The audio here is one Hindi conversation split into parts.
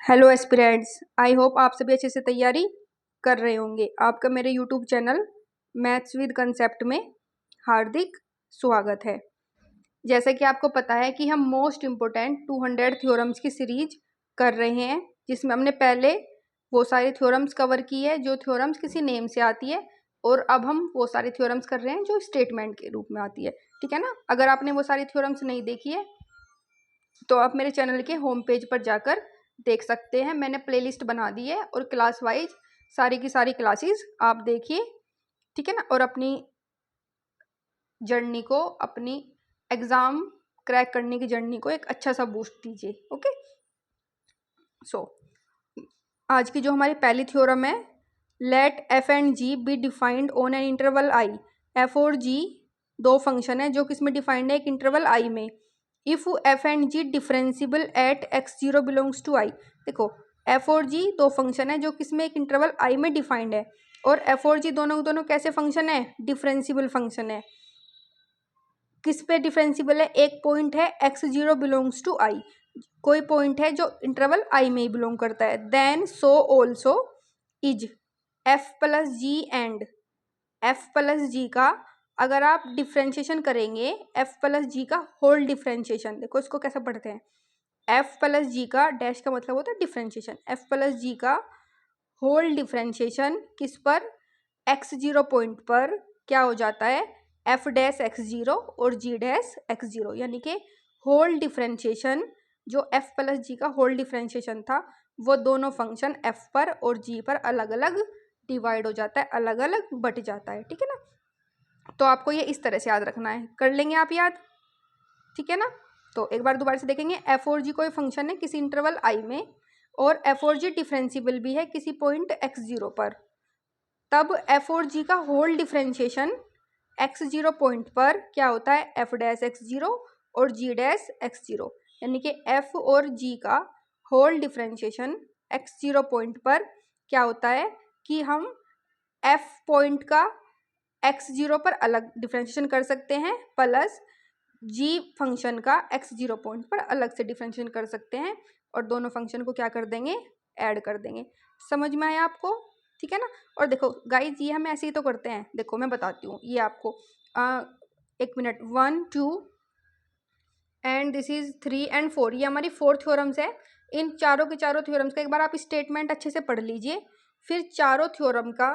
हेलो एस्पिरेंट्स, आई होप आप सभी अच्छे से तैयारी कर रहे होंगे। आपका मेरे YouTube channel maths with concept में हार्दिक स्वागत है। जैसा कि आपको पता है कि हम मोस्ट इम्पोर्टेंट 200 थ्योरम्स की सीरीज कर रहे हैं, जिसमें हमने पहले वो सारी थ्योरम्स कवर की है जो थ्योरम्स किसी नेम से आती है, और अब हम वो सारी थ्योरम्स कर रहे हैं जो स्टेटमेंट के रूप में आती है। ठीक है ना। अगर आपने वो सारी थ्योरम्स नहीं देखी है तो आप मेरे चैनल के होम पेज पर जाकर देख सकते हैं। मैंने प्लेलिस्ट बना दी है और क्लास वाइज सारी की सारी क्लासेस आप देखिए। ठीक है ना। और अपनी जर्नी को, अपनी एग्ज़ाम क्रैक करने की जर्नी को एक अच्छा सा बूस्ट दीजिए। ओके। सो आज की जो हमारी पहली थ्योरम है, let F and ji be defined on an interval I. F और जी दो फंक्शन है जो किसमें डिफाइंड है, एक इंटरवल आई में। If F and G differentiable at x zero belongs to I. देखो, एफ और जी दो फंक्शन है जो किसमें, एक इंटरवल आई में डिफाइंड है, और एफ और जी दोनों दोनों कैसे फंक्शन है, डिफरेंशिएबल फंक्शन है। किस पे डिफरेंशिएबल है, एक पॉइंट है एक्स जीरो बिलोंग्स टू आई, कोई पॉइंट है जो इंटरवल आई में ही बिलोंग करता है। Then so also is F plus G and F plus G का अगर आप डिफ्रेंशिएशन करेंगे, एफ प्लस जी का होल डिफ्रेंशिएशन, देखो इसको कैसे पढ़ते हैं, एफ प्लस जी का डैश का मतलब होता है डिफ्रेंशिएशन, एफ प्लस जी का होल डिफ्रेंशिएशन किस पर, एक्स जीरो पॉइंट पर क्या हो जाता है, एफ डैश एक्स जीरो और जी डैश एक्स जीरो, यानी कि होल डिफ्रेंशिएशन जो एफ प्लस जी का होल डिफ्रेंशिएशन था वो दोनों फंक्शन एफ पर और जी पर अलग अलग डिवाइड हो जाता है, अलग अलग बट जाता है। ठीक है ना। तो आपको ये इस तरह से याद रखना है, कर लेंगे आप याद। ठीक है ना। तो एक बार दोबारा से देखेंगे, एफ और जी कोई फंक्शन है किसी इंटरवल आई में, और एफ और जी डिफरेंशिएबल भी है किसी पॉइंट एक्स जीरो पर, तब एफ और जी का whole differentiation x zero point पर क्या होता है, एफ डैश एक्स जीरो और जी डैश एक्स जीरो, यानी कि एफ और जी का whole differentiation x zero point पर क्या होता है कि हम एफ पॉइंट का एक्स जीरो पर अलग डिफरेंशिएशन कर सकते हैं, प्लस जी फंक्शन का एक्स जीरो पॉइंट पर अलग से डिफरेंशिएशन कर सकते हैं, और दोनों फंक्शन को क्या कर देंगे, ऐड कर देंगे। समझ में आया आपको। ठीक है ना। और देखो गाइज, ये हम ऐसे ही तो करते हैं, देखो मैं बताती हूँ ये आपको। एक minute, 1 2 and this is 3 and 4, ये हमारी 4 थ्योरम्स है। इन चारों के चारों थ्योरम्स का एक बार आप स्टेटमेंट अच्छे से पढ़ लीजिए, फिर चारों थ्योरम का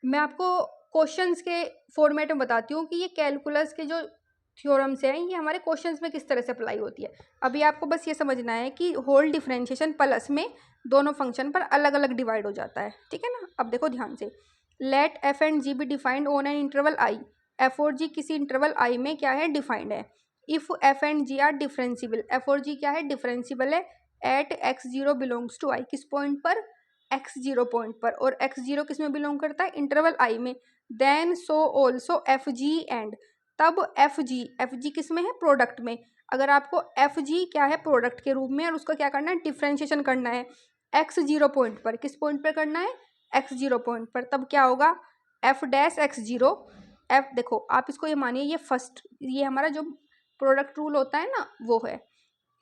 मैं आपको क्वेश्चंस के फॉर्मेट में बताती हूँ कि ये कैलकुलस के जो थ्योरम्स हैं ये हमारे क्वेश्चंस में किस तरह से अप्लाई होती है। अभी आपको बस ये समझना है कि होल डिफरेंशिएशन प्लस में दोनों फंक्शन पर अलग अलग डिवाइड हो जाता है। ठीक है ना। अब देखो ध्यान से, let F and ji be defined on an interval I. F और जी किसी इंटरवल आई में क्या है, डिफाइंड है। If F and G are differentiable, F और जी क्या है, डिफरेंशिएबल है at x zero belongs to I, किस पॉइंट पर, एक्स जीरो पॉइंट पर, और एक्स जीरो किस में बिलोंग करता है, इंटरवल आई में। Then so also f g and, तब एफ जी किस में है, प्रोडक्ट में। अगर आपको एफ जी क्या है, प्रोडक्ट के रूप में, और उसका क्या करना है, डिफ्रेंशिएशन करना है एक्स जीरो पॉइंट पर, किस पॉइंट पर करना है, एक्स जीरो पॉइंट पर, तब क्या होगा, F dash x zero. F देखो आप इसको ये मानिए, ये फर्स्ट, ये हमारा जो प्रोडक्ट रूल होता है ना वो है,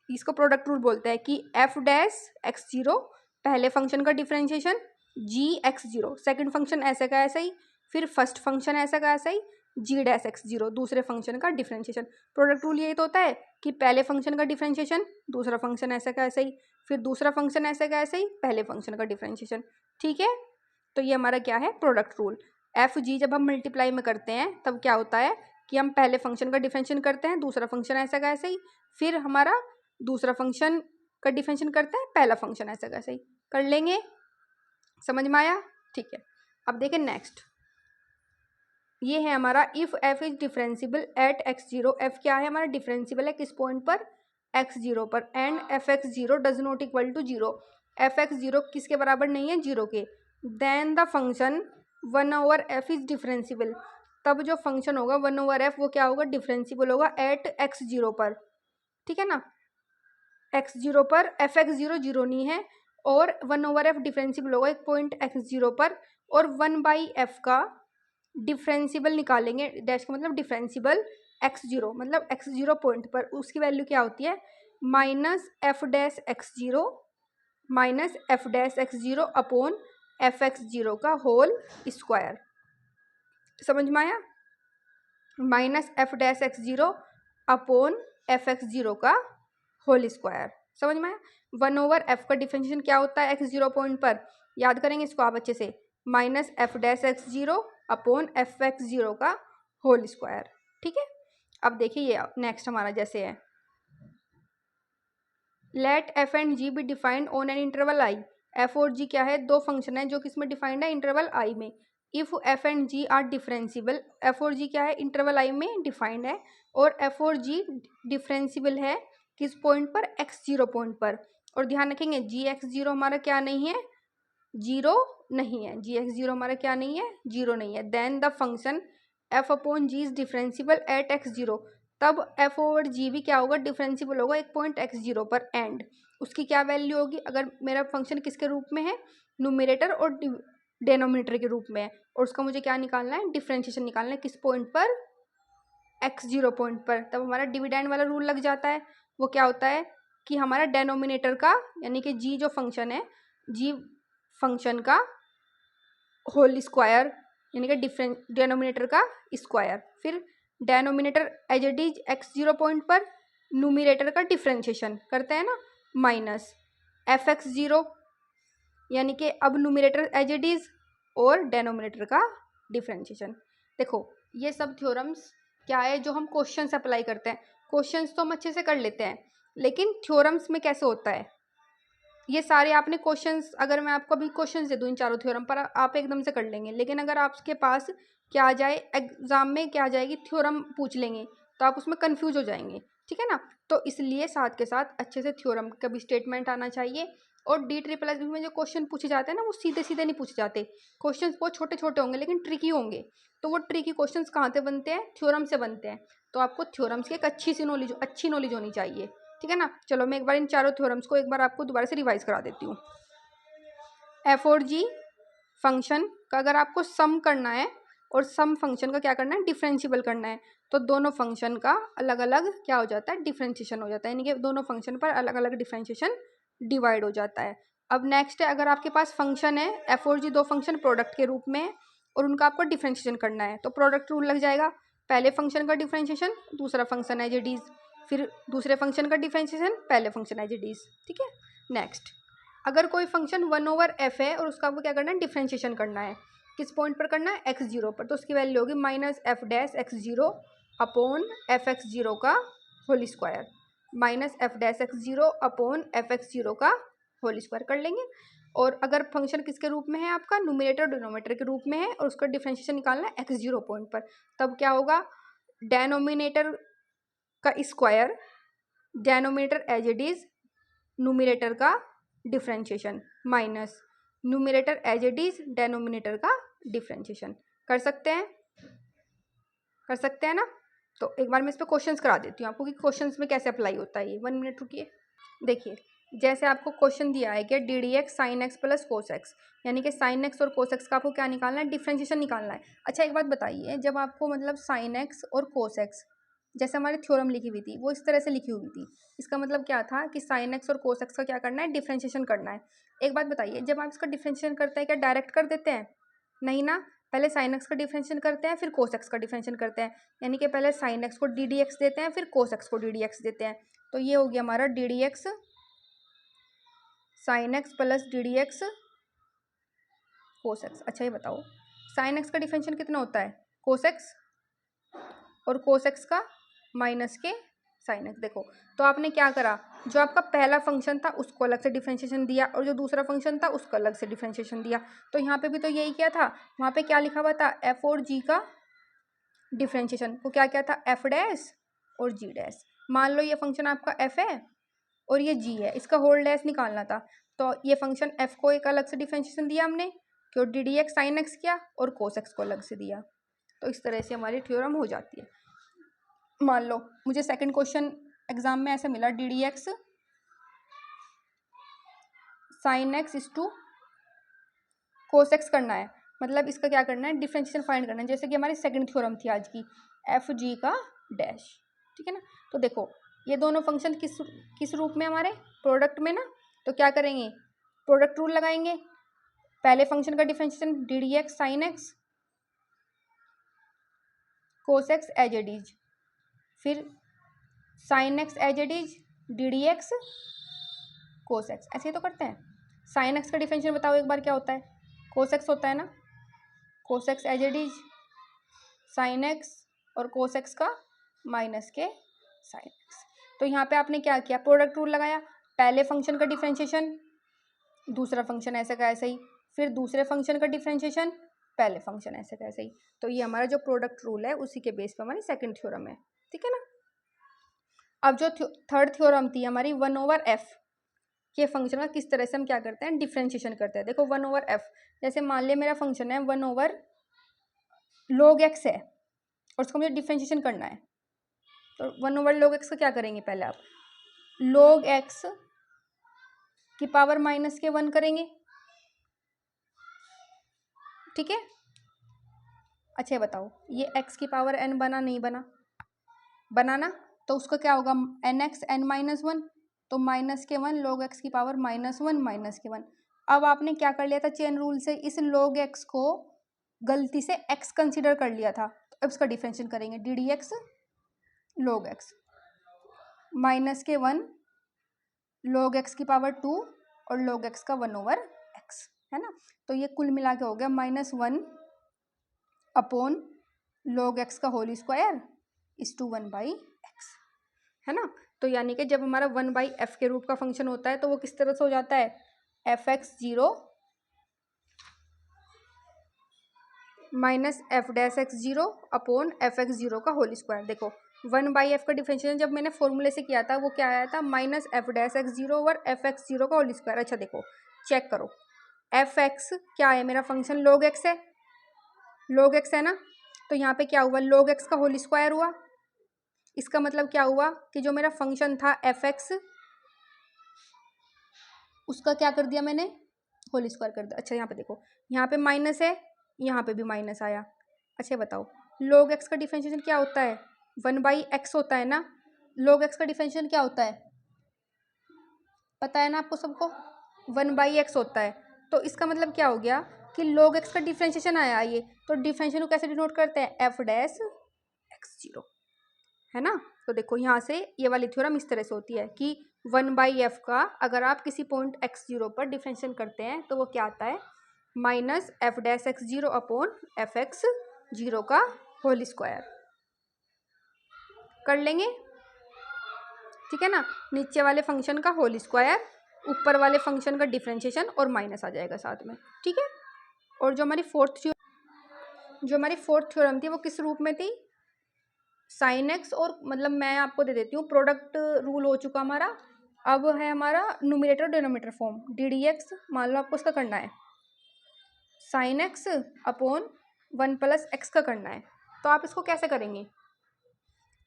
इसको प्रोडक्ट रूल बोलते हैं कि एफ डैश एक्स जीरो पहले फंक्शन का डिफरेंशिएशन, जी एक्स जीरो सेकेंड फंक्शन ऐसे का ऐसा ही, फिर फर्स्ट फंक्शन ऐसा का ऐसा ही, जी डैश एक्स जीरो दूसरे फंक्शन का डिफरेंशिएशन। प्रोडक्ट रूल यही तो होता है कि पहले फंक्शन का डिफरेंशिएशन, दूसरा फंक्शन ऐसा का ऐसा ही, फिर दूसरा फंक्शन ऐसा का ऐसा ही, पहले फंक्शन का डिफरेंशिएशन। ठीक है। तो ये हमारा क्या है, प्रोडक्ट रूल। एफ जी जब हम मल्टीप्लाई में करते हैं तब क्या होता है कि हम पहले फंक्शन का डिफरेंशिएशन करते हैं, दूसरा फंक्शन ऐसा का ऐसा ही, फिर हमारा दूसरा फंक्शन का डिफरेंशिएशन करते हैं, पहला फंक्शन ऐसा का ऐसा ही। कर लेंगे, समझ में आया। ठीक है। अब देखें नेक्स्ट, ये है हमारा if f is differentiable at x zero. F क्या है हमारा, डिफरेंशिएबल है किस पॉइंट पर, एक्स जीरो पर, and f x zero does not equal to zero. F x zero किसके बराबर नहीं है, जीरो के। Then the function one over f is differentiable, तब जो फंक्शन होगा वन ओवर एफ वो क्या होगा, डिफरेंशिएबल होगा एट एक्स जीरो पर। ठीक है ना। एक्स जीरो पर एफ एक्स जीरो जीरो नहीं है, और वन ओवर एफ डिफरेंशिएबल होगा एक पॉइंट एक्स जीरो पर, और वन बाई एफ का डिफरेंशिएबल निकालेंगे, डैश का मतलब डिफरेंशिएबल एक्स जीरो, मतलब एक्स जीरो पॉइंट पर उसकी वैल्यू क्या होती है, minus F dash x zero minus F dash x zero upon F x zero का होल स्क्वायर। समझ में आया? Minus F dash x zero upon F x zero का होल स्क्वायर। समझ में आया? 1/f का डिफरेंशिएशन क्या होता है एक्स जीरो पॉइंट पर? याद करेंगे इसको आप अच्छे से। Minus F dash x zero upon F x zero का होल स्क्वायर। ठीक है, अब देखिए ये नेक्स्ट हमारा जैसे है, let F and ji be defined on an interval I. F और जी क्या है? दो फंक्शन है जो किसमें डिफाइंड है? इंटरवल आई में। If F and G are differentiable, F और जी क्या है? इंटरवल आई में डिफाइंड है, और एफ और जी डिफरेंशिबल है किस पॉइंट पर? एक्स जीरो पॉइंट पर। और ध्यान रखेंगे जी एक्स जीरो हमारा क्या नहीं है? जीरो नहीं है। जी एक्स जीरो हमारा क्या नहीं है? जीरो नहीं है। Then the function F upon G is differentiable at x zero. तब एफ ओवर जी भी क्या होगा? डिफरेंशिबल होगा एक पॉइंट एक्स जीरो पर। एंड उसकी क्या वैल्यू होगी? अगर मेरा फंक्शन किसके रूप में है? न्यूमरेटर और डेनोमिनेटर के रूप में है, और उसका मुझे क्या निकालना है? डिफरेंशिएशन निकालना है किस पॉइंट पर? एक्स जीरो पॉइंट पर। तब हमारा डिविडेंड वाला रूल लग जाता है। वो क्या होता है कि हमारा डेनोमिनेटर का यानी कि जी जो फंक्शन है, जी फंक्शन का होल स्क्वायर यानी कि डिफरेंट डेनोमिनेटर का स्क्वायर, फिर denominator as it is x zero point पर, न्यूमरेटर का डिफरेंशिएशन करते हैं ना, माइनस एफ एक्स जीरो यानी कि अब न्यूमरेटर एज इट इज और डेनोमिनेटर का डिफरेंशिएशन। देखो ये सब थ्योरम्स क्या है जो हम क्वेश्चंस अप्लाई करते हैं। क्वेश्चंस तो हम अच्छे से कर लेते हैं, लेकिन थ्योरम्स में कैसे होता है? ये सारे आपने क्वेश्चंस, अगर मैं आपको अभी क्वेश्चंस दे दूँ इन चारों थ्योरम पर, आप एकदम से कर लेंगे, लेकिन अगर आपके पास क्या आ जाए एग्जाम में, क्या आ जाएगी? थ्योरम पूछ लेंगे तो आप उसमें कंफ्यूज हो जाएंगे। ठीक है ना? तो इसलिए साथ के साथ अच्छे से थ्योरम का भी स्टेटमेंट आना चाहिए। और DSSS में जो क्वेश्चन पूछे जाते हैं ना, वो सीधे सीधे नहीं पूछे जाते। क्वेश्चन बहुत छोटे छोटे होंगे लेकिन ट्रिकी होंगे। तो वो ट्रिकी क्वेश्चन कहाँ से बनते हैं? थ्योरम से बनते हैं। तो आपको थ्योरम्स की एक अच्छी नॉलेज होनी चाहिए। ठीक है ना? चलो मैं एक बार इन चारों थ्योरम्स को एक बार आपको दोबारा से रिवाइज करा देती हूँ। एफ और जी फंक्शन का अगर आपको सम करना है और सम फंक्शन का क्या करना है? डिफरेंशिएबल करना है। तो दोनों फंक्शन का अलग अलग क्या हो जाता है? डिफरेंशिएशन हो जाता है, यानी कि दोनों फंक्शन पर अलग अलग डिफरेंशिएशन डिवाइड हो जाता है। अब नेक्स्ट है, अगर आपके पास फंक्शन है एफ और जी, दो फंक्शन प्रोडक्ट के रूप में, और उनका आपको डिफरेंशिएशन करना है, तो प्रोडक्ट रूल लग जाएगा। पहले फंक्शन का डिफरेंशिएशन, दूसरा फंक्शन एज इट इज, फिर दूसरे फंक्शन का डिफरेंशिएशन, पहले फंक्शन एज इट इज। ठीक है, नेक्स्ट, अगर कोई फंक्शन 1/f है और उसका आपको क्या करना है? डिफरेंशिएशन करना है। किस पॉइंट पर करना है? एक्स जीरो पर। तो उसकी वैल्यू होगी minus F dash x zero upon F x zero का whole square. Minus F dash x zero upon F x zero का होल स्क्वायर कर लेंगे। और अगर फंक्शन किसके रूप में है? आपका न्यूमरेटर डिनोमिनेटर के रूप में है, और उसका डिफरेंशिएशन निकालना है एक्स जीरो पॉइंट पर। तब क्या होगा? डेनोमिनेटर का square, denominator as it is, numerator का differentiation, minus numerator as it is, denominator का डिफरेंशिएशन। कर सकते हैं? कर सकते हैं ना? तो एक बार मैं इस पर क्वेश्चंस करा देती हूँ आपको कि क्वेश्चंस में कैसे अप्लाई होता है ये। 1 मिनट रुकिए। देखिए जैसे आपको क्वेश्चन दिया है कि D D x sine x plus cos x, यानी कि साइन एक्स और कोस एक्स का आपको क्या निकालना है? डिफरेंशिएशन निकालना है। अच्छा एक बात बताइए, जब आपको मतलब साइन एक्स और कोस एक्स जैसे हमारी थ्योरम लिखी हुई थी वो इस तरह से लिखी हुई थी, इसका मतलब क्या था कि साइन एक्स और कोस एक्स का क्या करना है? डिफरेंशिएशन करना है। एक बात बताइए, जब आप इसका डिफरेंशिएशन करते हैं क्या डायरेक्ट कर देते हैं? नहीं ना, पहले साइन एक्स का डिफरेंशिएशन करते हैं फिर कोस एक्स का डिफरेंशिएशन करते हैं, यानी कि पहले साइन एक्स को डी डी एक्स देते हैं फिर कोस एक्स को डी डी एक्स देते हैं। तो ये हो गया हमारा D D x sine x plus D D X cos x. अच्छा ये बताओ साइन एक्स का डिफरेंशिएशन कितना होता है? कोस एक्स, और कोस एक्स का माइनस के साइन एक्स। देखो तो आपने क्या करा, जो आपका पहला फंक्शन था उसको अलग से डिफरेंशिएशन दिया, और जो दूसरा फंक्शन था उसको अलग से डिफरेंशिएशन दिया। तो यहाँ पे भी तो यही किया था। वहाँ पे क्या लिखा हुआ था? एफ और जी का डिफरेंशिएशन। वो क्या क्या था? एफ डैश और जी डैश। मान लो ये फंक्शन आपका एफ है और ये जी है, इसका होल डैश निकालना था। तो ये फंक्शन एफ को एक अलग से डिफरेंशिएशन दिया हमने, क्यों? D D x sine x किया, और कोस एक्स को अलग से दिया। तो इस तरह से हमारी थ्योरम हो जाती है। मान लो मुझे सेकंड क्वेश्चन एग्जाम में ऐसा मिला, d D x sine x is to cos x करना है, मतलब इसका क्या करना है? डिफरेंशिएशन फाइंड करना है, जैसे कि हमारी सेकंड थ्योरम थी आज की, एफ जी का डैश। ठीक है ना? तो देखो ये दोनों फंक्शन किस रूप में हमारे प्रोडक्ट में ना, तो क्या करेंगे, प्रोडक्ट रूल लगाएंगे। पहले फंक्शन का differentiation D D x sine X cos x as it is, फिर sine X as it is D D X cos X, ऐसे ही तो करते हैं। साइन एक्स का डिफरेंशियल बताओ एक बार क्या होता है, कोस एक्स होता है ना, cos x as it is sine x और कोस एक्स का माइनस के साइन एक्स। तो यहाँ पे आपने क्या किया, प्रोडक्ट रूल लगाया, पहले फंक्शन का डिफरेंशिएशन दूसरा फंक्शन ऐसे का ऐसे ही, फिर दूसरे फंक्शन का डिफरेंशिएशन पहले फंक्शन ऐसे का ऐसे ही। तो ये हमारा जो प्रोडक्ट रूल है उसी के बेस पे हमारी सेकंड थ्योरम है, ठीक है ना। अब जो थर्ड थ्योरम थी हमारी 1/f के फंक्शन का किस तरह से हम क्या करते हैं, डिफरेंशिएशन करते हैं। देखो 1/f, जैसे मान लिया मेरा फंक्शन है 1/log x है और उसको मुझे डिफरेंशिएशन करना है, तो 1/log x का क्या करेंगे, पहले आप log x की पावर माइनस के 1 करेंगे, ठीक है। अच्छा बताओ ये x की पावर n बना नहीं बना, बनाना, तो उसका क्या होगा nx n-1, तो माइनस के 1 log x की पावर -1 माइनस के 1। अब आपने क्या कर लिया था चेन रूल से, इस log x को गलती से x कंसिडर कर लिया था, तो अब इसका डिफरेंशिएशन करेंगे D D x log x minus के 1 log x की पावर 2 और log x का 1/x, है ना। तो ये कुल मिला के हो गया -1 अपॉन log x का whole square is to 1/x, है ना। तो यानी कि जब हमारा 1/f के रूप का फंक्शन होता है तो वो किस तरह से हो जाता है, fx0 minus f'(x0) upon fx0 का होल स्क्वायर। देखो 1/f का डिफरेंशिएशन जब मैंने फॉर्मूले से किया था वो क्या आया था, माइनस f'(x0) ओवर fx0 का होल स्क्वायर। अच्छा देखो चेक करो, fx क्या है, मेरा फंक्शन log x है, log x है ना, तो यहाँ पे क्या हुआ, log x का होल स्क्वायर हुआ। इसका मतलब क्या हुआ कि जो मेरा फंक्शन था fx उसका क्या कर दिया मैंने, होल स्क्वायर कर दिया। अच्छा यहाँ पे देखो, यहाँ पे माइनस है, यहाँ पे भी माइनस आया। अच्छा बताओ log x का डिफरेंशिएशन क्या होता है, 1/x होता है ना, log x का डिफरेंशिएशन क्या होता है, पता है ना आपको सबको, 1/x होता है। तो इसका मतलब क्या हो गया कि log x का डिफरेंशिएशन आया ये, तो डिफरेंशिएशन को कैसे डिनोट करते हैं, f'(x0), है ना। तो देखो यहाँ से ये वाली थ्योरम इस तरह से होती है कि 1/f का अगर आप किसी पॉइंट x0 पर डिफरेंशिएशन करते हैं तो वो क्या आता है, माइनस f'(x0) अपॉन fx0 का होल स्क्वायर कर लेंगे, ठीक है ना। नीचे वाले फंक्शन का होल स्क्वायर, ऊपर वाले फंक्शन का डिफरेंशिएशन और माइनस आ जाएगा साथ में, ठीक है। और जो हमारी फोर्थ थ्योरम थी वो किस रूप में थी, साइन एक्स, और मतलब मैं आपको दे देती हूँ, प्रोडक्ट रूल हो चुका हमारा, अब है हमारा numerator denominator form, D D x मान लो आपको उसका करना है, साइन एक्स अपॉन 1+x का करना है। तो आप इसको कैसे करेंगे,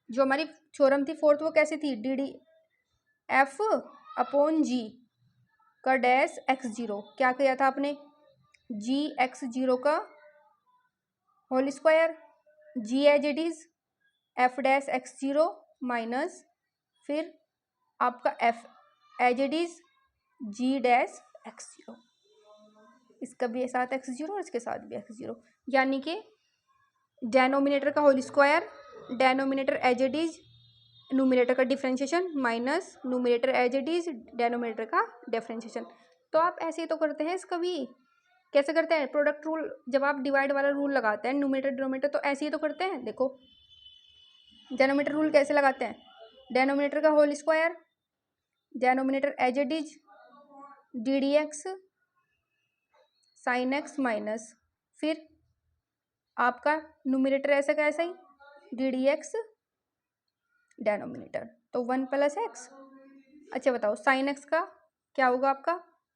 जो हमारी थ्योरम थी फोर्थ वो कैसी थी, डी डी एफ अपॉन जी का डैश x0, क्या किया था आपने, जी x0 का whole square, G as it is f'(x0) minus फिर आपका f as it is g'(x0), इसका भी साथ x0 और इसके साथ भी x0, यानी कि डेनोमिनेटर का whole square, denominator as it is numerator का differentiation minus numerator as it is denominator का डिफरेंशिएशन। तो आप ऐसे ही तो करते हैं इसका भी, कैसे करते हैं, प्रोडक्ट रूल, जब आप डिवाइड वाला रूल लगाते हैं न्यूमरेटर डिनोमिनेटर तो ऐसे ही तो करते हैं। देखो डेनोमिनेटर रूल कैसे लगाते हैं, डेनोमिनेटर का whole square, denominator as it is D D x sine x minus फिर आपका न्यूमरेटर ऐसा का ऐसा ही डी डी एक्स डेनोमिनेटर, तो 1+x। अच्छा बताओ साइन एक्स का क्या होगा आपका,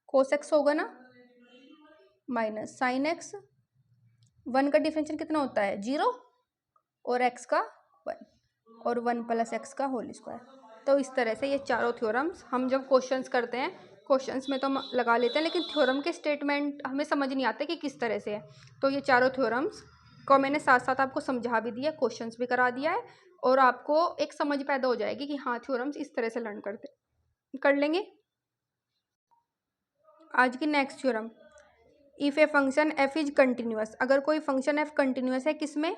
कोस एक्स होगा ना, माइनस साइन एक्स, 1 का डिफरेंशियल कितना होता है 0 और x का 1 और 1+x का होल स्क्वायर। तो इस तरह से ये चारों थ्योरम्स हम जब क्वेश्चंस करते हैं, क्वेश्चंस में तो हम लगा लेते हैं लेकिन थ्योरम के स्टेटमेंट हमें समझ नहीं आते कि किस तरह से है। तो ये चारों थ्योरम्स को मैंने साथ साथ आपको समझा भी दिया, क्वेश्चंस भी करा दिया है, और आपको एक समझ पैदा हो जाएगी कि हाँ थ्योरम्स इस तरह से लर्न कर लेंगे। आज की next theorem, if a function F is continuous, अगर कोई फंक्शन एफ कंटिन्यूअस है किसमें,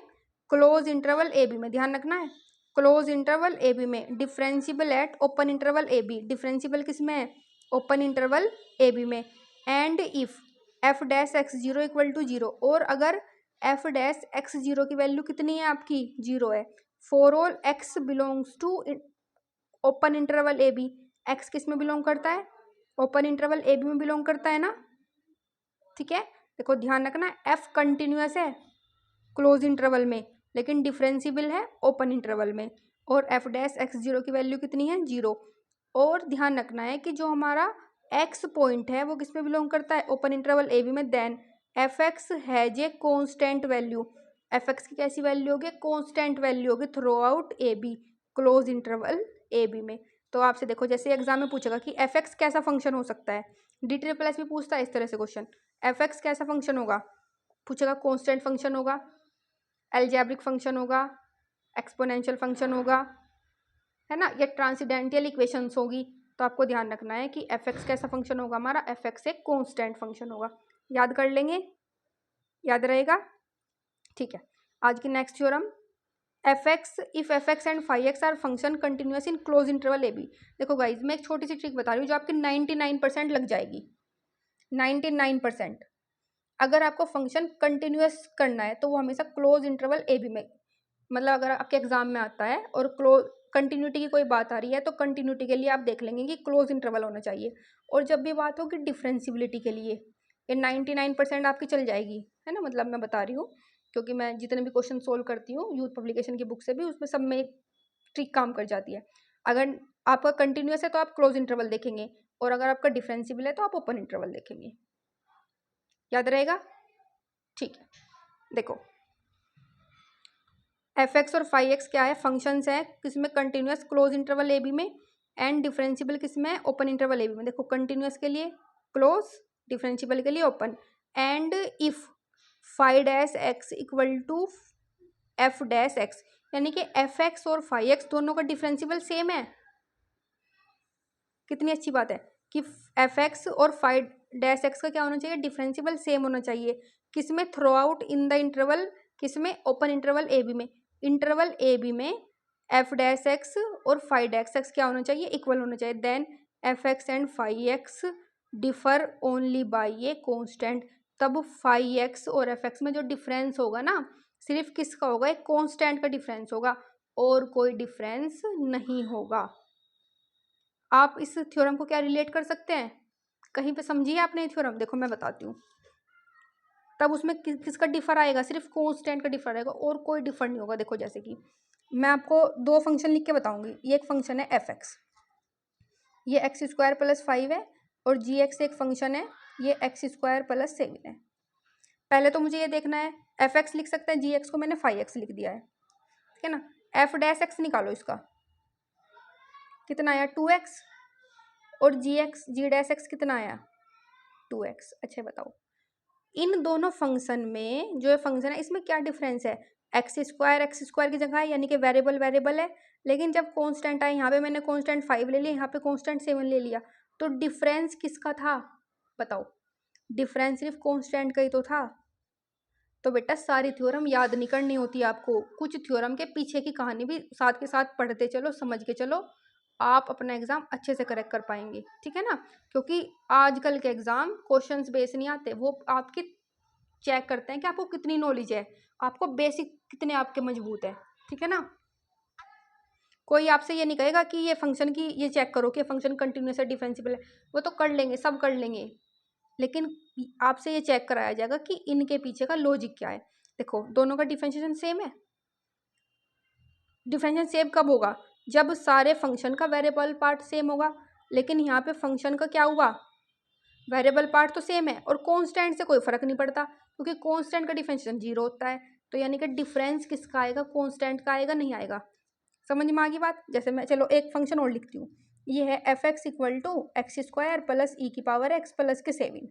क्लोज इंटरवल ए बी में, ध्यान रखना है क्लोज इंटरवल ए बी में, differentiable at open interval A B, differentiable किसमें है, ओपन इंटरवल ए बी में, and if F dash x zero equal to zero, और अगर एफ डैश एक्स जीरो की वैल्यू कितनी है आपकी, जीरो है, for all X belongs to open interval A B, X किस में बिलोंग करता है, ओपन इंटरवल ए बी में बिलोंग करता है ना, ठीक है। देखो ध्यान रखना, एफ कंटिन्यूअस है क्लोज इंटरवल में, लेकिन डिफरेंशिबल है ओपन इंटरवल में, और एफ डैश एक्स जीरो की वैल्यू कितनी है, जीरो, और ध्यान रखना है कि जो हमारा एक्स पॉइंट है वो किस में बिलोंग करता है, ओपन इंटरवल ए बी में, then f x has a constant value, f x की कैसी वैल्यू होगी, कॉन्स्टेंट वैल्यू होगी throughout a b, close interval A B में। तो आपसे देखो जैसे एग्जाम में पूछेगा कि एफ एक्स कैसा फंक्शन हो सकता है, डी ट्रिपल एस भी पूछता है इस तरह से क्वेश्चन, एफ एक्स कैसा फंक्शन होगा, पूछेगा कॉन्स्टेंट फंक्शन होगा, एल्जेब्रिक फंक्शन होगा, एक्सपोनेंशियल फंक्शन होगा, है ना, ये ट्रांसेंडेंटल इक्वेशंस होगी। तो आपको ध्यान रखना है कि एफ एक्स कैसा फंक्शन होगा, हमारा एफ एक्स एक कॉन्स्टेंट फंक्शन होगा, याद कर लेंगे, याद रहेगा, ठीक है। आज की next theorem, f x if f x and phi x are function continuous in close interval A b. देखो गाइज मैं एक छोटी सी ट्रिक बता रही हूँ जो आपकी 99% लग जाएगी, 99%। अगर आपको फंक्शन कंटिन्यूअस करना है तो वो हमेशा क्लोज इंटरवल ए बी में, मतलब अगर आपके एग्जाम में आता है और क्लोज कंटिन्यूटी की कोई बात आ रही है तो कंटिन्यूटी के लिए आप देख लेंगे कि क्लोज इंटरवल होना चाहिए, और जब भी बात होगी डिफरेंशिबिलिटी के लिए ये 99% आपकी चल जाएगी, है ना, मतलब मैं बता रही हूँ क्योंकि मैं जितने भी क्वेश्चन सोल्व करती हूँ यूथ पब्लिकेशन की बुक से भी, उसमें सब में ट्रिक काम कर जाती है। अगर आपका कंटिन्यूअस है तो आप क्लोज इंटरवल देखेंगे, और अगर आपका डिफरेंशिबल है तो आप ओपन इंटरवल देखेंगे, याद रहेगा, ठीक है। देखो एफ एक्स और फाई एक्स क्या है, फंक्शंस है किसमें, continuous close interval A B में, एंड डिफरेंशिबल किसमें, ओपन इंटरवल ए बी में। देखो कंटिन्यूअस के लिए क्लोज, डिफरेंशिबल के लिए open, and if phi dash x equal to f dash x, यानी कि एफ एक्स और फाई एक्स दोनों का डिफरेंशिबल सेम है, कितनी अच्छी बात है कि एफ एक्स और फाई डैश एक्स का क्या होना चाहिए, डिफरेंशिबल सेम होना चाहिए, किसमें, throughout in the interval, किसमें, ओपन इंटरवल ए बी में, इंटरवल ए बी में एफ डैश एक्स और फाई डैश एक्स क्या होना चाहिए, इक्वल होना चाहिए, then f x and phi x differ only by a constant, तब फाई एक्स और एफ एक्स में जो डिफरेंस होगा ना सिर्फ किसका होगा, एक कॉन्स्टेंट का डिफरेंस होगा, और कोई डिफरेंस नहीं होगा। आप इस थ्योरम को क्या रिलेट कर सकते हैं, कहीं पे समझिए आपने ये थ्योरम, देखो मैं बताती हूँ, तब उसमें किसका डिफर आएगा, सिर्फ कॉन्स्टेंट का डिफर आएगा और कोई डिफर नहीं होगा। देखो जैसे कि मैं आपको दो फंक्शन लिख के बताऊंगी, ये एक फंक्शन है एफ एक्स, ये एक्स स्क्वायर प्लस 5 है, और जी एक्स एक फंक्शन है, ये एक्स स्क्वायर प्लस 7 है। पहले तो मुझे ये देखना है, एफ एक्स लिख सकते हैं, जी एक्स को मैंने 5x लिख दिया है, ठीक है ना, एफ डैश एक्स निकालो, इसका कितना आया 2x, और जी डैश एक्स कितना आया 2x। अच्छा बताओ इन दोनों फंक्शन में जो फंक्शन है इसमें क्या डिफरेंस है, एक्स स्क्वायर की जगह है, यानी कि वेरिएबल वेरिएबल है, लेकिन जब कांस्टेंट आए यहाँ पे मैंने कांस्टेंट 5 ले लिया, यहाँ पे कांस्टेंट 7 ले लिया, तो डिफरेंस किसका था बताओ, डिफरेंस सिर्फ कांस्टेंट का ही तो था। तो बेटा सारी थ्योरम याद नहीं करनी होती आपको, कुछ थ्योरम के पीछे की कहानी भी साथ के साथ पढ़ते चलो, समझ के चलो, आप अपना एग्जाम अच्छे से करेक्ट कर पाएंगे, ठीक है ना, क्योंकि आजकल के एग्जाम क्वेश्चंस बेस नहीं आते, वो आपकी चेक करते हैं कि आपको कितनी नॉलेज है, आपको बेसिक कितने आपके मजबूत है, ठीक है ना। कोई आपसे ये नहीं कहेगा कि ये फंक्शन की ये चेक करो कि फंक्शन कंटिन्यूस है डिफरेंशिबल है, वो तो कर लेंगे, सब कर लेंगे, लेकिन आपसे ये चेक कराया जाएगा कि इनके पीछे का लॉजिक क्या है। देखो दोनों का डिफरेंशिएशन सेम है, डिफरेंशिएशन सेम कब होगा, जब सारे फंक्शन का वेरिएबल पार्ट सेम होगा, लेकिन यहाँ पे फंक्शन का क्या हुआ, वेरिएबल पार्ट तो सेम है, और कांस्टेंट से कोई फर्क नहीं पड़ता क्योंकि कांस्टेंट का डिफरेंशिएशन 0 होता है, तो यानी कि डिफरेंस किसका आएगा, कांस्टेंट का आएगा, नहीं आएगा। समझ में आ गई बात। जैसे मैं चलो एक फंक्शन और लिखती हूँ, ये है F x equal to X square plus E की पावर एक्स प्लस के 7,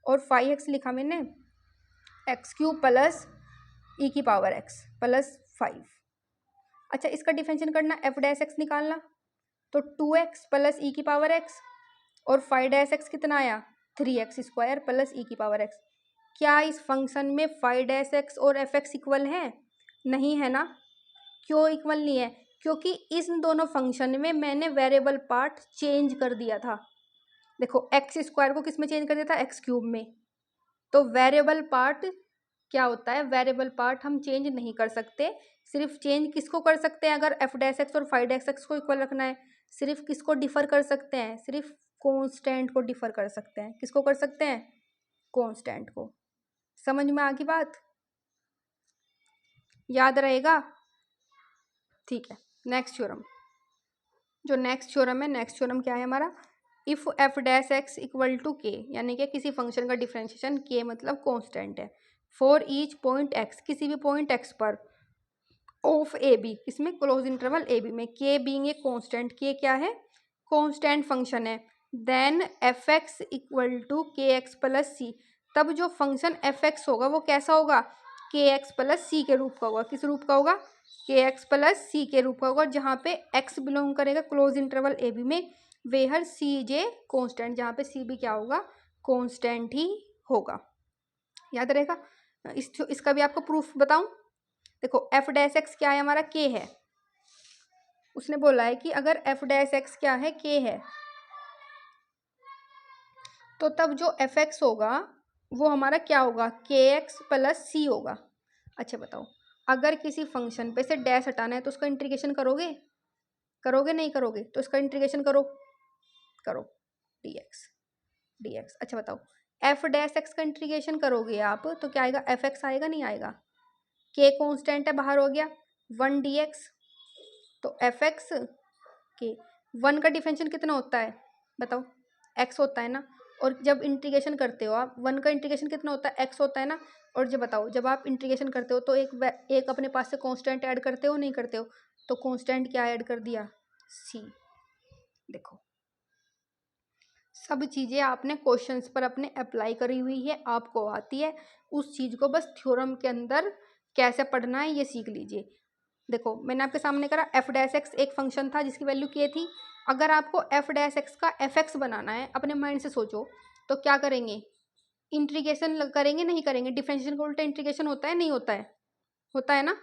और 5x लिखा मैंने एक्स क्यूब प्लस ई की पावर एक्स प्लस 5। अच्छा, इसका डिफरेंशिएशन करना, एफ डैश एक्स निकालना, तो 2x प्लस ई की पावर एक्स और 5 डैश एक्स कितना आया 3x स्क्वायर प्लस ई की पावर एक्स। क्या इस फंक्शन में 5 डैश एक्स और एफ एक्स इक्वल है? नहीं है ना। क्यों इक्वल नहीं है? क्योंकि इन दोनों फंक्शन में मैंने वेरिएबल पार्ट चेंज कर दिया था। देखो, एक्स स्क्वायर को किस में चेंज कर दिया था? एक्स क्यूब में। तो वेरिएबल पार्ट क्या होता है? वेरिएबल पार्ट हम चेंज नहीं कर सकते। सिर्फ चेंज किसको कर सकते हैं? अगर एफ डैश एक्स और 5 डैश एक्स को इक्वल रखना है, सिर्फ किसको डिफर कर सकते हैं? सिर्फ कॉन्स्टेंट को डिफर कर सकते हैं। किसको कर सकते हैं? कॉन्स्टेंट को। समझ में आ गई बात? याद रहेगा? ठीक है। नेक्स्ट थ्योरम, जो नेक्स्ट थ्योरम है, नेक्स्ट थ्योरम क्या है हमारा? If F dash x equal to k, यानी कि किसी फंक्शन का डिफरेंशिएशन के मतलब कांस्टेंट है, फॉर ईच पॉइंट एक्स, किसी भी पॉइंट एक्स पर, ऑफ ए बी, इसमें क्लोज इंटरवल ए बी में, k being a constant, k क्या है? कांस्टेंट फंक्शन है, then f x equal to k x plus c. तब जो फंक्शन एफ एक्स होगा वो कैसा होगा? के एक्स प्लस सी के रूप का होगा। किस रूप का होगा? के एक्स प्लस सी के रूप का होगा, जहाँ पे एक्स बिलोंग करेगा क्लोज इंटरवल ए बी में, वेहर सी जे कॉन्स्टेंट, जहाँ पे सी भी क्या होगा? कॉन्स्टेंट ही होगा। याद रहेगा? इसका भी आपको प्रूफ बताऊं। देखो, एफ डैश एक्स क्या है हमारा? के है। उसने बोला है कि अगर एफ डैश एक्स क्या है? के है, तो तब जो एफ एक्स होगा वो हमारा क्या होगा? के एक्स प्लस सी होगा। अच्छा बताओ, अगर किसी फंक्शन पे से डैश हटाना है तो उसका इंटीग्रेशन करोगे? करोगे नहीं करोगे? तो उसका इंटीग्रेशन करो, करो, डी एक्स। अच्छा बताओ, एफ डैश एक्स का इंटीग्रेशन करोगे आप तो क्या आएगा? एफ एक्स आएगा, नहीं आएगा? के कॉन्स्टेंट है, बाहर हो गया 1 डी एक्स, तो एफ एक्स के 1 का डिफरेंशियल कितना होता है? बताओ, एक्स होता है ना। और जब इंटीग्रेशन करते हो आप, 1 का इंटीग्रेशन कितना होता है? एक्स होता है ना। और जब बताओ, जब आप इंटीग्रेशन करते हो तो एक अपने पास से कांस्टेंट ऐड करते हो, नहीं करते हो? तो कांस्टेंट क्या ऐड कर दिया? सी। देखो, सब चीज़ें आपने क्वेश्चंस पर अपने अप्लाई करी हुई है, आपको आती है। उस चीज़ को बस थ्योरम के अंदर कैसे पढ़ना है ये सीख लीजिए। देखो, मैंने आपके सामने करा, एफ डैश एक्स एक फंक्शन था जिसकी वैल्यू के थी। अगर आपको एफ डैश एक्स का एफ एक्स बनाना है, अपने माइंड से सोचो, तो क्या करेंगे? इंटीग्रेशन करेंगे, नहीं करेंगे? डिफरेंशिएशन का उल्टा इंटीग्रेशन होता है, नहीं होता है? होता है ना।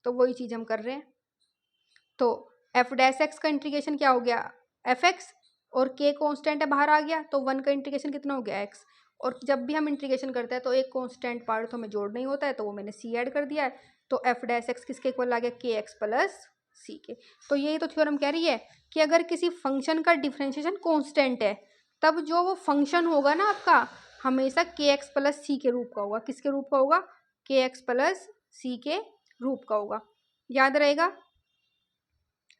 तो वही चीज़ हम कर रहे हैं। तो एफ डैश एक्स का इंटीग्रेशन क्या हो गया? एफ एक्स, और के कॉन्स्टेंट है, बाहर आ गया, तो 1 का इंटीग्रेशन कितना हो गया? एक्स। और जब भी हम इंटीग्रेशन करते हैं तो एक कॉन्स्टेंट पार्ट तो हमें जोड़ना ही होता है, तो वो मैंने सी ऐड कर दिया है। तो एफ डैश एक्स किसके इक्वल आ गया? के एक्स प्लस सी के। तो यही तो थ्योरम कह रही है कि अगर किसी फंक्शन का डिफरेंशिएशन कॉन्स्टेंट है, तब जो वो फंक्शन होगा ना आपका, हमेशा के एक्स प्लस सी के रूप का होगा। किसके रूप का होगा? के एक्स प्लस सी के रूप का होगा। याद रहेगा?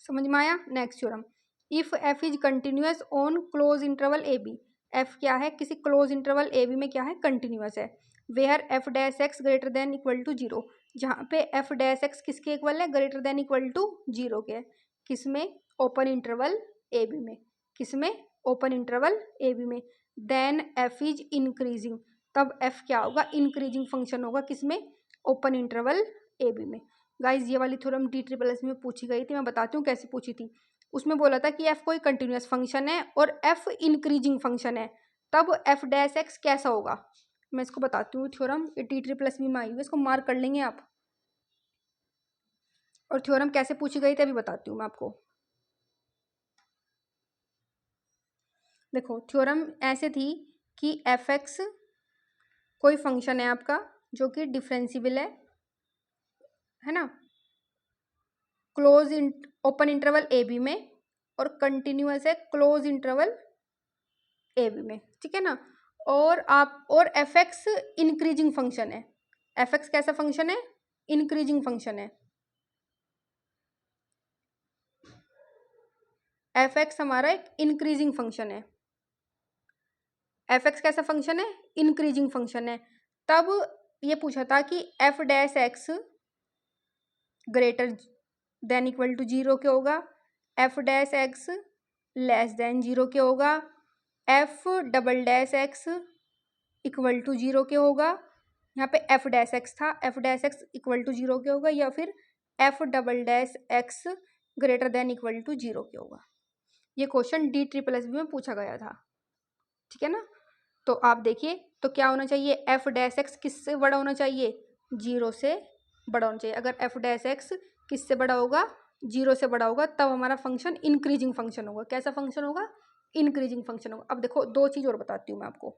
समझ में आया? Next theorem, if f is continuous on close interval A b. F क्या है? किसी क्लोज इंटरवल ए बी में क्या है? कंटिन्यूअस है। Where f dash x greater than equal to zero, जहाँ पे एफ डैश एक्स किसके इक्वल है? Greater than equal to zero के। किसमें? ओपन इंटरवल ए बी में। किसमें? ओपन इंटरवल ए बी में। देन एफ इज इंक्रीजिंग, तब एफ क्या होगा? इंक्रीजिंग फंक्शन होगा। किसमें? ओपन इंटरवल ए बी में। गाइज, ये वाली थ्योरम डी ट्रिपल एस में पूछी गई थी, मैं बताती हूँ कैसे पूछी थी। उसमें बोला था कि एफ कोई कंटिन्यूअस फंक्शन है और एफ इंक्रीजिंग फंक्शन है, तब एफ डैश एक्स कैसा होगा? मैं इसको बताती हूँ थ्योरम, ये डी ट्रिपल एस में आई हुई है, इसको मार्क कर लेंगे आप। और थ्योरम कैसे पूछी गई थी अभी बताती हूँ मैं आपको। देखो, थ्योरम ऐसे थी कि एफ एक्स कोई फंक्शन है आपका जो कि डिफरेंशिएबल है ना, close open interval A B में, और कंटिन्यूअस है क्लोज इंटरवल ए बी में, ठीक है ना। और एफ एक्स इंक्रीजिंग फंक्शन है। एफ एक्स कैसा फंक्शन है? इंक्रीजिंग फंक्शन है। एफ एक्स हमारा एक इंक्रीजिंग फंक्शन है। एफ एक्स कैसा फंक्शन है? इंक्रीजिंग फंक्शन है। तब ये पूछा था कि F dash x greater than equal to zero के होगा, F dash X less than zero के होगा, F double dash x equal to zero के होगा, यहाँ पे एफ डैश एक्स था, F dash x equal to zero के होगा, या फिर F double dash x greater than equal to zero के होगा। ये क्वेश्चन D++ में पूछा गया था, ठीक है ना। तो आप देखिए, तो क्या होना चाहिए, एफ डैश एक्स किससे बड़ा होना चाहिए, जीरो से बड़ा होना चाहिए। अगर एफ डैश एक्स किससे बड़ा होगा, जीरो से बड़ा होगा, तब हमारा फंक्शन इंक्रीजिंग फंक्शन होगा। कैसा फंक्शन होगा, इंक्रीजिंग फंक्शन होगा। अब देखो दो चीज़ और बताती हूँ मैं आपको।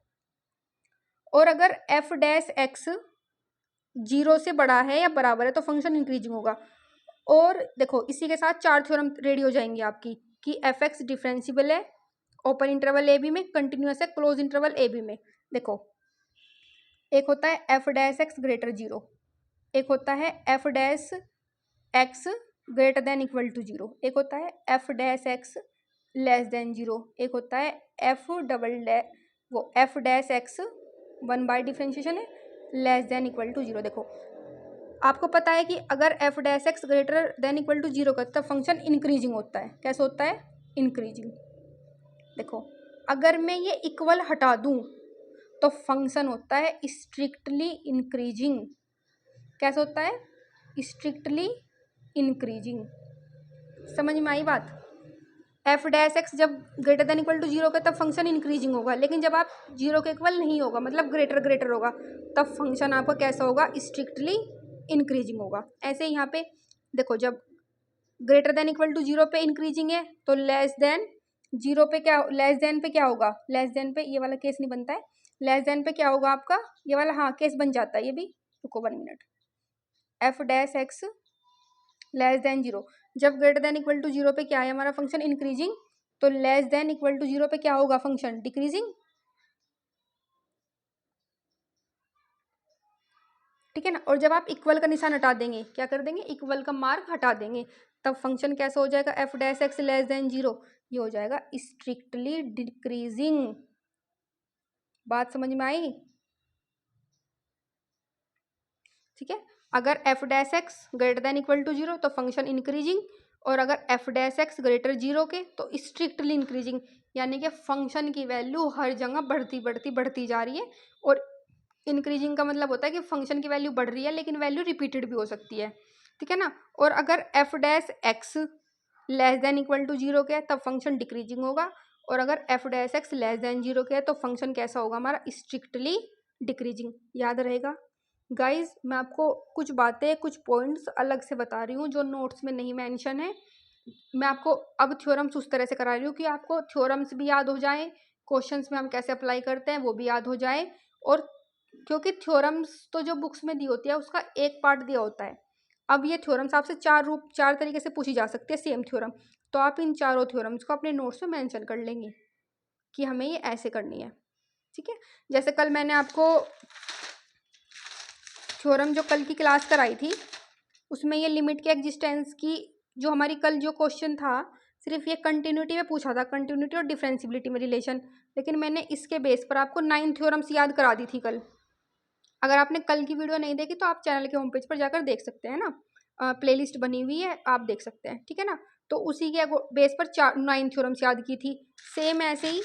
और अगर एफ डैश एक्स जीरो से बड़ा है या बराबर है तो फंक्शन इंक्रीजिंग होगा। और देखो इसी के साथ चार थ्योरम रेडी हो जाएंगी आपकी, कि एफ एक्स डिफरेंशिएबल है ओपन इंटरवल ए बी में, कंटिन्यूअस है क्लोज इंटरवल ए बी में। देखो एक होता है F dash x greater zero, एक होता है F dash x greater than equal to zero, एक होता है F dash X less than zero, एक होता है एफ डबल डैश वो F dash X one by differentiation है less than equal to zero. देखो आपको पता है कि अगर F dash x greater than equal to zero का तब फंक्शन इंक्रीजिंग होता है। कैसे होता है, इंक्रीजिंग। देखो अगर मैं ये इक्वल हटा दूं तो फंक्शन होता है स्ट्रिक्टली इंक्रीजिंग। कैसे होता है, स्ट्रिक्टली इंक्रीजिंग। समझ में आई बात। एफ डैश एक्स जब greater than equal to zero का तब फंक्शन इंक्रीजिंग होगा, लेकिन जब आप जीरो के इक्वल नहीं होगा, मतलब ग्रेटर ग्रेटर होगा, तब फंक्शन आपका कैसा होगा, स्ट्रिक्टली इंक्रीजिंग होगा। ऐसे यहाँ पे देखो, जब greater than equal to zero पे इंक्रीजिंग है तो लेस देन जीरो पे क्या, लेस देन पे क्या होगा, लेस देन पे ये वाला केस नहीं बनता है, लेस देन पे क्या होगा आपका ये वाला, हाँ केस बन जाता है ये भी। रुको 1 minute. F dash X less than zero, जब greater than equal to zero पे क्या है हमारा फंक्शन इंक्रीजिंग, तो less than equal to zero पे क्या होगा फंक्शन डिक्रीजिंग, ठीक है ना। और जब आप इक्वल का निशान हटा देंगे, क्या कर देंगे, इक्वल का मार्क हटा देंगे, तब फंक्शन कैसा हो जाएगा, F dash X less than zero, ये हो जाएगा स्ट्रिक्टली डिक्रीजिंग। बात समझ में आई, ठीक है। अगर F dash x greater than equal to zero तो फंक्शन इंक्रीजिंग, और अगर F dash x greater zero के तो स्ट्रिक्टली इंक्रीजिंग, यानी कि फंक्शन की वैल्यू हर जगह बढ़ती बढ़ती बढ़ती जा रही है। और इंक्रीजिंग का मतलब होता है कि फंक्शन की वैल्यू बढ़ रही है लेकिन वैल्यू रिपीटेड भी हो सकती है, ठीक है ना। और अगर F dash X less than equal to zero के है तब फंक्शन डिक्रीजिंग होगा, और अगर F dash X less than zero के है तो फंक्शन कैसा होगा हमारा, स्ट्रिक्टली डिक्रीजिंग। याद रहेगा गाइज। मैं आपको कुछ बातें कुछ पॉइंट्स अलग से बता रही हूँ जो नोट्स में नहीं मेंशन है। मैं आपको अब थ्योरम्स उस तरह से करा रही हूँ कि आपको थ्योरम्स भी याद हो जाए, क्वेश्चंस में हम कैसे अप्लाई करते हैं वो भी याद हो जाए। और क्योंकि थ्योरम्स तो जो बुक्स में दी होती है उसका एक पार्ट दिया होता है। अब ये थ्योरम्स आपसे चार तरीके से पूछी जा सकती है सेम थ्योरम, तो आप इन चारों थ्योरम्स को अपने नोट्स में मेंशन कर लेंगे कि हमें ये ऐसे करनी है, ठीक है। जैसे कल मैंने आपको थ्योरम जो कल की क्लास कराई थी उसमें ये लिमिट के एग्जिस्टेंस की जो हमारी कल जो क्वेश्चन था सिर्फ ये कंटिन्यूटी में पूछा था, कंटिन्यूटी और डिफरेंशिबिलिटी में रिलेशन। लेकिन मैंने इसके बेस पर आपको 9 थ्योरम्स याद करा दी थी कल। अगर आपने कल की वीडियो नहीं देखी तो आप चैनल के होम पेज पर जाकर देख सकते हैं ना, प्लेलिस्ट बनी हुई है आप देख सकते हैं, ठीक है ना। तो उसी के बेस पर 9 थ्योरम्स याद की थी। सेम ऐसे ही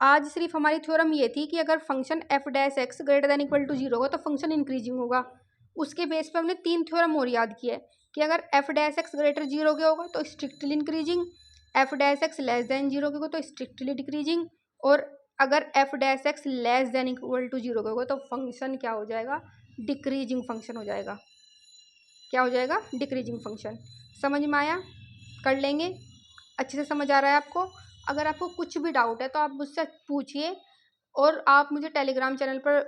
आज सिर्फ हमारी थ्योरम ये थी कि अगर function F dash x greater than equal to zero होगा तो फंक्शन इंक्रीजिंग होगा। उसके बेस पे हमने 3 थ्योरम और याद किया है कि अगर F dash x greater zero के होगा तो strictly increasing, F dash X less than zero के होगा तो स्ट्रिक्टली डिक्रीजिंग, और अगर F dash X less than equal to zero के होगा तो फंक्शन क्या हो जाएगा, डिक्रीजिंग फंक्शन हो जाएगा। क्या हो जाएगा, डिक्रीजिंग फंक्शन। समझ में आया, कर लेंगे, अच्छे से समझ आ रहा है आपको। अगर आपको कुछ भी डाउट है तो आप मुझसे पूछिए, और आप मुझे टेलीग्राम चैनल पर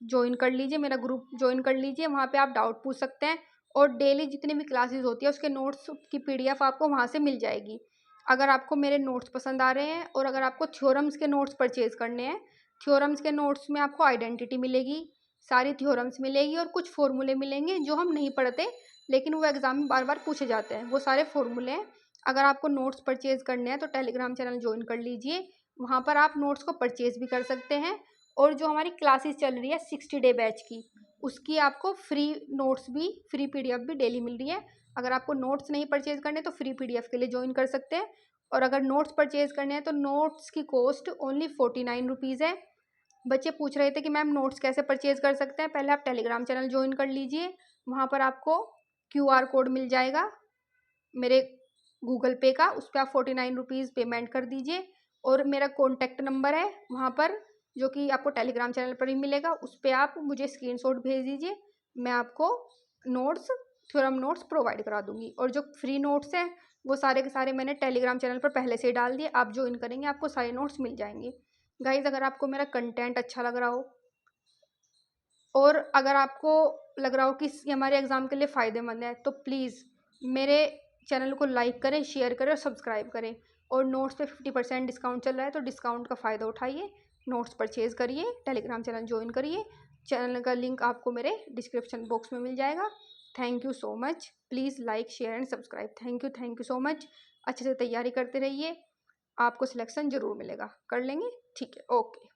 ज्वाइन कर लीजिए, मेरा ग्रुप ज्वाइन कर लीजिए, वहाँ पे आप डाउट पूछ सकते हैं। और डेली जितनी भी क्लासेस होती है उसके नोट्स की PDF आपको वहाँ से मिल जाएगी। अगर आपको मेरे नोट्स पसंद आ रहे हैं और अगर आपको थ्योरम्स के नोट्स परचेज़ करने हैं, थ्योरम्स के नोट्स में आपको आइडेंटिटी मिलेगी, सारी थ्योरम्स मिलेगी और कुछ फॉर्मूले मिलेंगे जो हम नहीं पढ़ते लेकिन वो एग्ज़ाम में बार बार पूछे जाते हैं, वो सारे फॉर्मूले हैं। अगर आपको नोट्स परचेज़ करने हैं तो टेलीग्राम चैनल ज्वाइन कर लीजिए, वहाँ पर आप नोट्स को परचेज़ भी कर सकते हैं। और जो हमारी क्लासेस चल रही है 60 डे बैच की, उसकी आपको फ्री नोट्स भी, फ्री PDF भी डेली मिल रही है। अगर आपको नोट्स नहीं परचेज़ करने तो फ्री PDF के लिए ज्वाइन कर सकते हैं, और अगर नोट्स परचेज़ करने हैं तो नोट्स की कॉस्ट ओनली 49 रुपीज़ है। बच्चे पूछ रहे थे कि मैम नोट्स कैसे परचेज़ कर सकते हैं। पहले आप टेलीग्राम चैनल ज्वाइन कर लीजिए, वहाँ पर आपको QR कोड मिल जाएगा मेरे गूगल पे का, उस पर आप 49 रुपीज़ पेमेंट कर दीजिए और मेरा कॉन्टैक्ट नंबर है वहाँ पर, जो कि आपको टेलीग्राम चैनल पर ही मिलेगा, उस पर आप मुझे स्क्रीनशॉट भेज दीजिए। मैं आपको नोट्स, थ्योरम नोट्स प्रोवाइड करा दूँगी। और जो फ्री नोट्स हैं वो सारे के सारे मैंने टेलीग्राम चैनल पर पहले से ही डाल दिए, आप ज्वाइन करेंगे आपको सारे नोट्स मिल जाएंगे। गाइज़, अगर आपको मेरा कंटेंट अच्छा लग रहा हो और अगर आपको लग रहा हो कि ये हमारे एग्ज़ाम के लिए फ़ायदेमंद है, तो प्लीज़ मेरे चैनल को लाइक करें, शेयर करें और सब्सक्राइब करें। और नोट्स पे 50% डिस्काउंट चल रहा है, तो डिस्काउंट का फ़ायदा उठाइए, नोट्स परचेज़ करिए, टेलीग्राम चैनल ज्वाइन करिए। चैनल का लिंक आपको मेरे डिस्क्रिप्शन बॉक्स में मिल जाएगा। Thank you so much. Please like, share and subscribe. Thank you so much. अच्छे से तैयारी करते रहिए, आपको सिलेक्शन ज़रूर मिलेगा। कर लेंगे? ठीक है, ओके।